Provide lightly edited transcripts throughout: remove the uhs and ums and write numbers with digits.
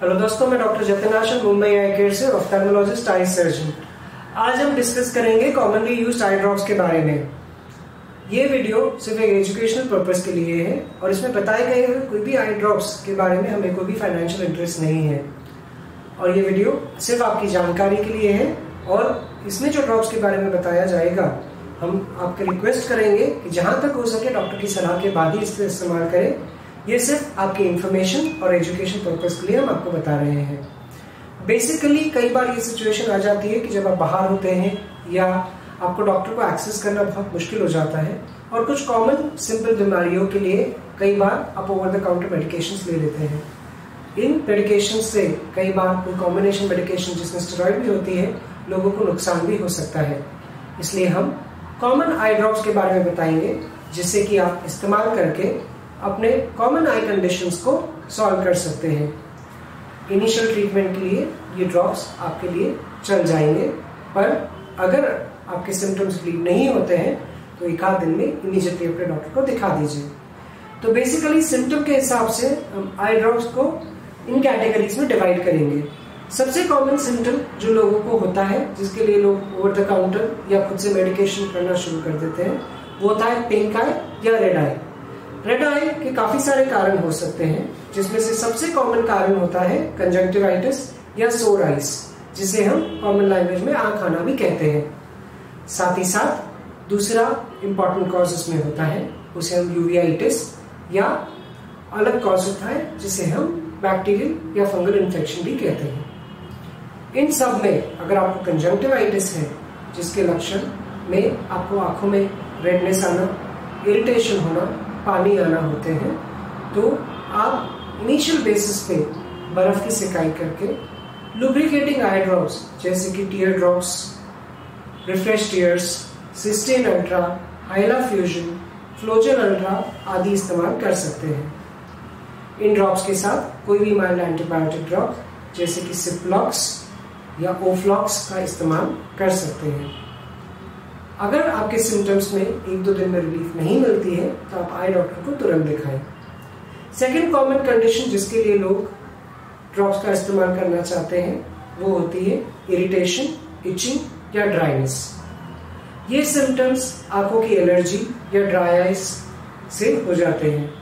Hello दोस्तों, मैं doctor Jatin आशा मुंबई आई care से ऑफ्थेल्मोलॉजिस्ट आई सर्जन। आज हम डिस्कस करेंगे कॉमनली यूज्ड आई ड्रॉप्स के बारे में। ये वीडियो सिर्फ एक एजुकेशनल पर्पस के लिए है और इसमें बताए गए हुए कोई भी आई ड्रॉप्स के बारे में हमें कोई भी फाइनेंशियल इंटरेस्ट नहीं है और ये वीडियो सिर्फ आपकी जानकारी के लिए है। और इसमें जो ड्रॉप्स के बारे में बताया जाएगा, हम आपके रिक्वेस्ट करेंगे कि जहां तक हो सके डॉक्टर की सलाह के बाद ही इसका इस्तेमाल करें। ये सिर्फ आपकी इंफॉर्मेशन और एजुकेशन पर्पस के लिए हम आपको बता रहे हैं। बेसिकली कई बार ये सिचुएशन आ जाती है कि जब आप बाहर होते हैं या आपको डॉक्टर को एक्सेस करना बहुत मुश्किल हो जाता है और कुछ कॉमन सिंपल बीमारियों के लिए कई बार आप ओवर द काउंटर मेडिकेशंस ले लेते हैं। इन मेडिकेशन से कई बार कोई कॉम्बिनेशन मेडिकेशन जिसमें स्टेरॉइड भी होती है, लोगों को नुकसान भी हो सकता है। इसलिए हम कॉमन आई ड्रॉप्स के बारे में बताएंगे जिससे कि आप इस्तेमाल करके अपने कॉमन आई कंडीशंस को सॉल्व कर सकते हैं। इनिशियल ट्रीटमेंट के लिए ये ड्रॉप्स आपके लिए चल जाएंगे, पर अगर आपके सिम्टम्स क्लियर नहीं होते हैं तो एक आध दिन में इमीडिएटली अपने डॉक्टर को दिखा दीजिए। तो बेसिकली सिम्टम के हिसाब से हम आई ड्रॉप्स को इन कैटेगरीज में डिवाइड करेंगे। सबसे कॉमन सिम्टम जो लोगों को होता है, जिसके लिए लोग ओवर द काउंटर या खुद से मेडिकेशन करना शुरू कर देते हैं, वो होता है पिंक आई या रेड आई। रेड आई के काफी सारे कारण हो सकते हैं, जिसमें से सबसे कॉमन कारण होता है कंजंक्टिवाइटिस या सोर आइज, जिसे हम कॉमन लैंग्वेज में आंख आना भी कहते हैं। साथ ही साथ दूसरा इंपॉर्टेंट कॉज इसमें होता है, उसे हम यूवियाइटिस या अलग कॉज होता है जिसे हम बैक्टीरियल या फंगल इन्फेक्शन भी कहते हैं। इन सब में अगर आपको कंजंक्टिवाइटिस है, जिसके लक्षण में आपको आंखों में रेडनेस आना, इरिटेशन होना, पानी आना होते हैं, तो आप इनिशियल बेसिस पे बर्फ की सिकाई करके लुब्रिकेटिंग आई ड्रॉप्स जैसे कि tier drops, refresh tears, cysteine ultra, हाइला fusion, फ्लोजल ultra आदि इस्तेमाल कर सकते हैं। इन ड्रॉप्स के साथ कोई भी माइल्ड एंटीबायोटिक ड्रॉप जैसे कि सिप्लॉक्स या ओफ्लॉक्स का इस्तेमाल कर सकते हैं। अगर आपके सिम्टम्स में एक दो दिन में रिलीफ नहीं मिलती है तो आप आई डॉक्टर को तुरंत दिखाएं। सेकेंड कॉमन कंडीशन जिसके लिए लोग ड्रॉप्स का इस्तेमाल करना चाहते हैं वो होती है इरिटेशन, इचिंग या ड्राइनेस। ये सिम्टम्स आंखों की एलर्जी या ड्राई आइज से हो जाते हैं।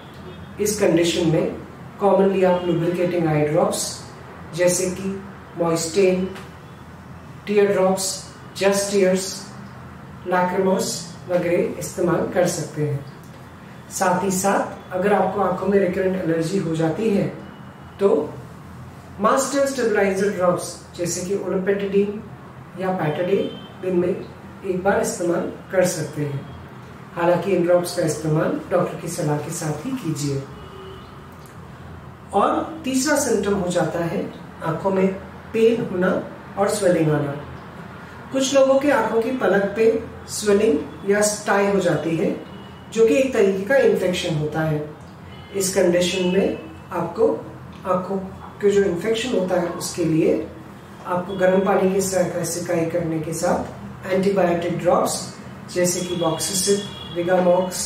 इस कंडीशन में कॉमनली आप लुब्रिकेटिंग आई ड्रॉप्स जैसे कि मॉइस्टेन, टीयर ड्रॉप्स, जस्ट टीयर्स, लैक्रिमोस वगैरह इस्तेमाल कर सकते हैं। साथ ही साथ अगर आपको आंखों में रिकरेंट एलर्जी हो जाती है तो मास्टर स्टेबलाइजर ड्रॉप्स जैसे कि ओलोपेटिडीन या पैटाडीन दिन में एक बार इस्तेमाल कर सकते हैं। हालांकि इन ड्रॉप्स का इस्तेमाल डॉक्टर की सलाह के साथ ही कीजिए। और तीसरा सिम्टम हो जाता है आंखों में पेन होना और स्वेलिंग आना। कुछ लोगों के आंखों की पलक पे स्वेलिंग या स्टाई हो जाती है, जो कि एक तरीके का इन्फेक्शन होता है। इस कंडीशन में आपको आंखों के जो इन्फेक्शन होता है उसके लिए आपको गर्म पानी की सिकाई करने के साथ एंटीबायोटिक ड्रॉप्स जैसे कि बॉक्सिसिप, विगामॉक्स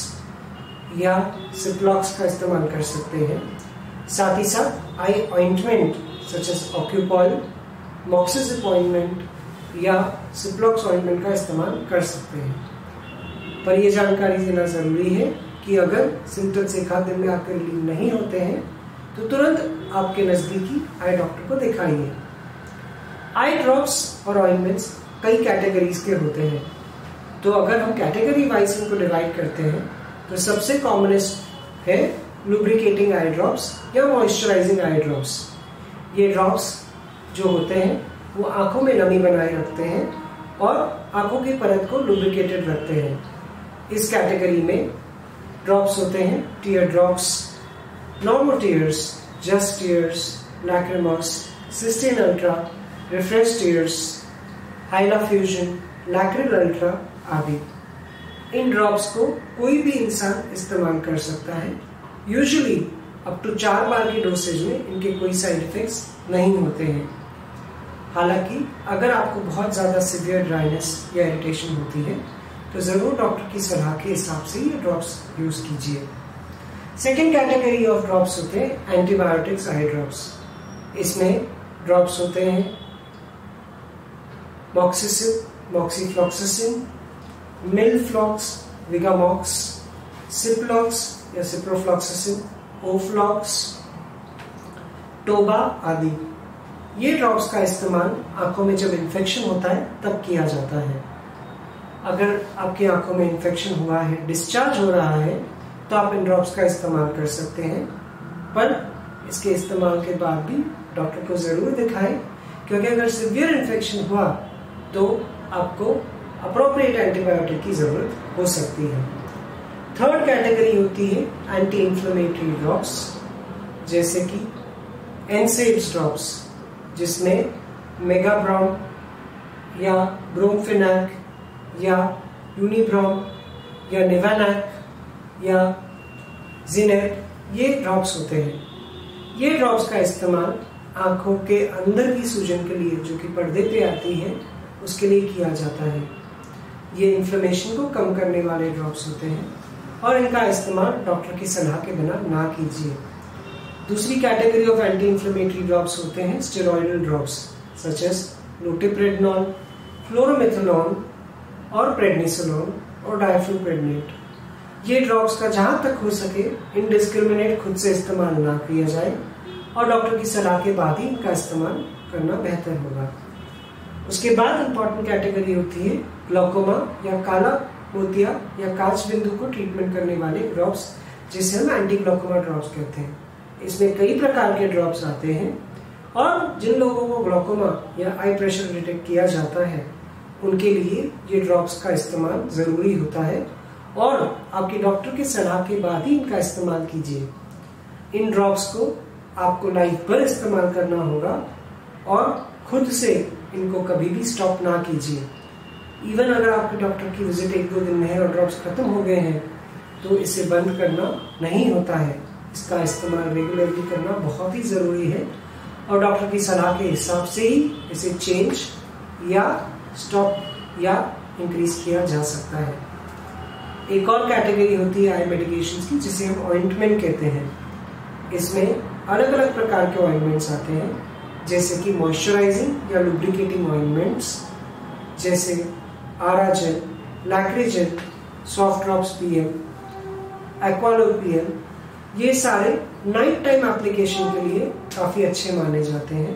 या सिप्लॉक्स का इस्तेमाल कर सकते हैं। साथ ही साथ eye ointment such as Ocupol, Moxicip ointment या सिप्लॉक्स ऑइंटमेंट का इस्तेमाल कर सकते हैं। पर यह जानकारी देना जरूरी है कि अगर सिम्टम्स एक आध दिन में आपके रिलीव नहीं होते हैं तो तुरंत आपके नजदीकी आई डॉक्टर को दिखाइए। आई ड्रॉप्स और ऑइंटमेंट्स कई कैटेगरीज के होते हैं, तो अगर हम कैटेगरी वाइज इनको डिवाइड करते हैं तो सबसे कॉमनेस्ट है लुब्रिकेटिंग आई ड्रॉप्स या मॉइस्चराइजिंग आई ड्रॉप्स। ये ड्रॉप्स जो होते हैं वो आंखों में नमी बनाए रखते हैं और आंखों की परत को लुब्रिकेटेड रखते हैं। इस कैटेगरी में ड्रॉप्स होते हैं tear drops, normal tears, just tears, Lacrimos, Systane Ultra, Refresh Tears, Hyla Fusion, Lacryl Ultra आदि। इन ड्रॉप्स को कोई भी इंसान इस्तेमाल कर सकता है। यूजुअली अप टू 4 बार की डोसेज में इनके कोई साइड इफेक्ट्स नहीं होते हैं। हालांकि अगर आपको बहुत ज्यादा सीवियर ड्राइनेस या इरिटेशन होती है तो जरूर डॉक्टर की सलाह के हिसाब से ये ड्रॉप्स यूज कीजिए। सेकेंड कैटेगरी ऑफ ड्रॉप्स होते हैं एंटीबायोटिक्स आई ड्रॉप्स। इसमें ड्रॉप्स होते हैं मॉक्सिसिन, मॉक्सीफ्लॉक्सासिन, मिलफ्लॉक्स, विगामॉक्स, सिप्लॉक्स या सिप्रोफ्लॉक्सासिन, ओफ्लॉक्स, टोबा आदि। ये ड्रॉप्स का इस्तेमाल आंखों में जब इन्फेक्शन होता है तब किया जाता है। अगर आपकी आंखों में इन्फेक्शन हुआ है, डिस्चार्ज हो रहा है, तो आप इन ड्रॉप्स का इस्तेमाल कर सकते हैं, पर इसके इस्तेमाल के बाद भी डॉक्टर को जरूर दिखाएं, क्योंकि अगर सीवियर इन्फेक्शन हुआ तो आपको अप्रोप्रिएट एंटीबायोटिक की जरूरत हो सकती है। थर्ड कैटेगरी होती है एंटी इंफ्लेमेटरी ड्रॉप्स, जैसे कि एनसेड्स ड्रॉप्स, जिसमें मेगाब्रोम या ब्रोमफेनाक या यूनिब्रोम या निवानाक या जिनेट, ये ड्रॉप्स होते हैं। ये ड्रॉप्स का इस्तेमाल आंखों के अंदर की सूजन के लिए, जो कि पर्दे पे आती है, उसके लिए किया जाता है। ये इन्फ्लेमेशन को कम करने वाले ड्रॉप्स होते हैं और इनका इस्तेमाल डॉक्टर की सलाह के बिना ना कीजिए। दूसरी category of anti inflammatory drops होते हैं स्टेरॉइडल ड्रॉप्स, सच एज लोटिप्रेडनॉल, फ्लोरोमेथनॉल और प्रेडनिसोलोन और डायफ्लूप्रेडनेट। ये ड्रॉप्स का जहां तक हो सके इनडिस्क्रिमिनेट खुद से इस्तेमाल ना किया जाए और डॉक्टर की सलाह के बाद ही इनका इस्तेमाल करना बेहतर होगा। उसके बाद इंपॉर्टेंट कैटेगरी होती है ग्लूकोमा या काला मोतिया या कांच बिंदु को ट्रीटमेंट करने वाले ड्रॉप्स, जिसे हम एंटी ग्लूकोमा ड्रॉप्स कहते हैं। इसमें कई प्रकार के ड्रॉप्स आते हैं और जिन लोगों को ग्लूकोमा या आई प्रेशर डिटेक्ट किया जाता है उनके लिए ये ड्रॉप्स का इस्तेमाल जरूरी होता है और आपके डॉक्टर की सलाह के बाद ही इनका इस्तेमाल कीजिए। इन ड्रॉप्स को आपको लाइफ भर इस्तेमाल करना होगा और खुद से इनको कभी भी स्टॉप ना कीजिए। इवन अगर आपके डॉक्टर की विजिट 1-2 दिन में है और ड्रॉप्स खत्म हो गए हैं तो इसे बंद करना नहीं होता है। इसका इस्तेमाल रेगुलरली करना बहुत ही जरूरी है और डॉक्टर की सलाह के हिसाब से ही इसे चेंज या स्टॉप या इंक्रीज किया जा सकता है। एक और कैटेगरी होती है आई मेडिकेशंस की, जिसे हम ऑइंटमेंट कहते हैं। इसमें अलग अलग प्रकार के ऑइंटमेंट्स आते हैं, जैसे कि मॉइस्चराइजिंग या लुब्रिकेटिंग ऑइंटमेंट्स, जैसे आरा gel, Lacrigel, soft drops PM, Aqualor PM. ये सारे नाइट टाइम एप्लीकेशन के लिए काफी अच्छे माने जाते हैं,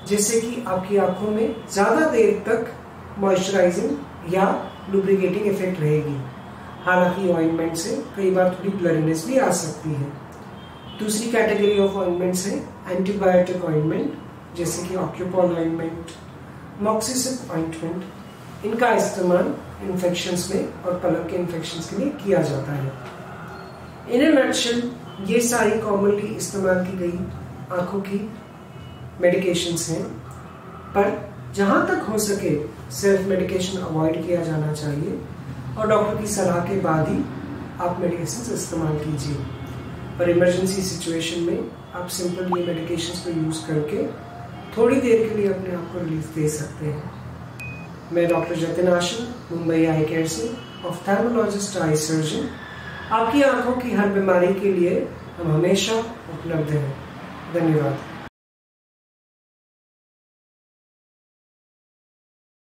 जिससे कि आपकी आंखों में ज्यादा देर तक मॉइस्चराइजिंग या लुब्रिकेटिंग इफेक्ट रहेगी। हालांकि ऑइंटमेंट से कई बार थोड़ी ब्लरीनेस भी आ सकती है। दूसरी कैटेगरी ऑफ ऑइंटमेंट्स है एंटीबायोटिक ऑइंटमेंट, जैसे कि ऑक्यूपॉल ऑइंटमेंट, मॉक्सिसिन ऑइंटमेंट। इनका इस्तेमाल इन्फेक्शंस में और पलक के इन्फेक्शंस के लिए किया जाता है। इन ए नटशेल ये सारी कॉमनली इस्तेमाल की गई आंखों की मेडिकेशंस हैं, पर जहां तक हो सके सेल्फ मेडिकेशन अवॉइड किया जाना चाहिए और डॉक्टर की सलाह के बाद ही आप मेडिकेशन इस्तेमाल कीजिए। पर इमरजेंसी सिचुएशन में आप सिंपल ये मेडिकेशंस को यूज करके थोड़ी देर के लिए अपने आप को रिलीफ दे सकते हैं। मैं डॉक्टर जतिन आशु, मुंबई आई केयर से, ऑफ्थेल्मोलॉजिस्ट आई सर्जन। आपकी आंखों की हर बीमारी के लिए हम हमेशा उपलब्ध हैं। धन्यवाद।